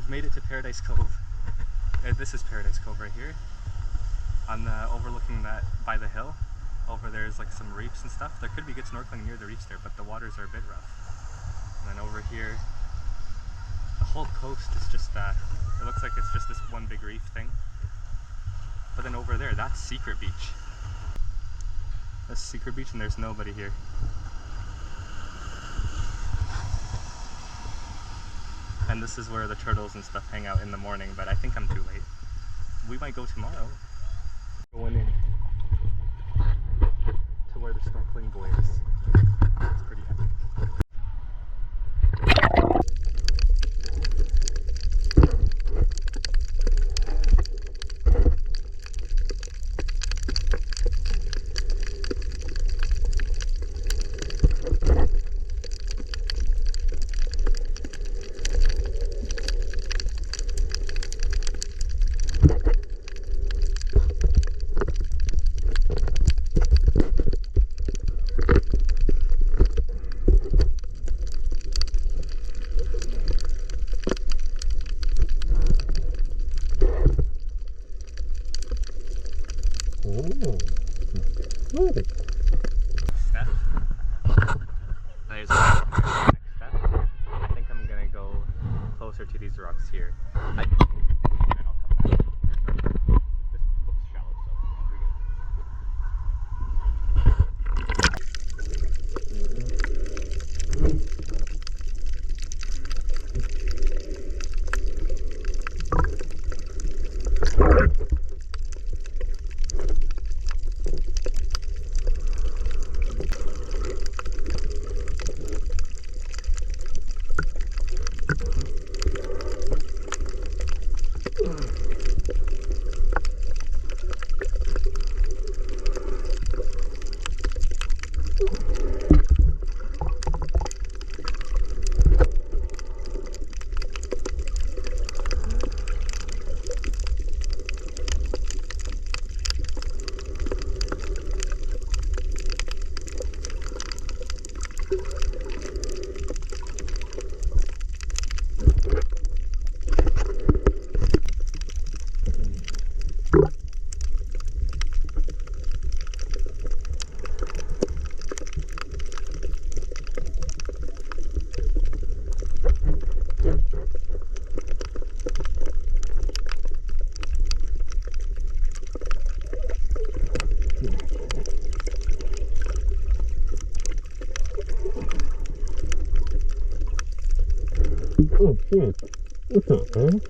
We've made it to Paradise Cove. This is Paradise Cove right here. On the overlooking that by the hill. Over there is like some reefs and stuff. There could be good snorkeling near the reefs there, but the waters are a bit rough. And then over here, the whole coast is just it looks like it's just this one big reef thing. But then over there, that's Secret Beach. That's Secret Beach and there's nobody here. And this is where the turtles and stuff hang out in the morning, but I think I'm too late. We might go tomorrow. Going in to where the snorkeling boy is. It's pretty epic. Step. There's the next step. I think I'm gonna go closer to these rocks here. And then I'll come back. This looks shallow, so we're good. Oh shit, what's up, man?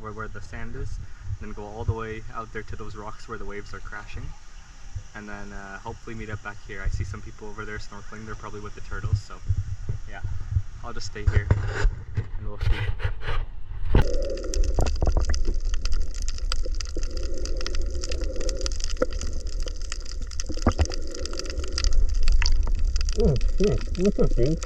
over where the sand is, and then go all the way out there to those rocks where the waves are crashing, and then hopefully meet up back here. I see some people over there snorkeling. They're probably with the turtles, so yeah, I'll just stay here and we'll see. Oh, yeah. What's up, dude?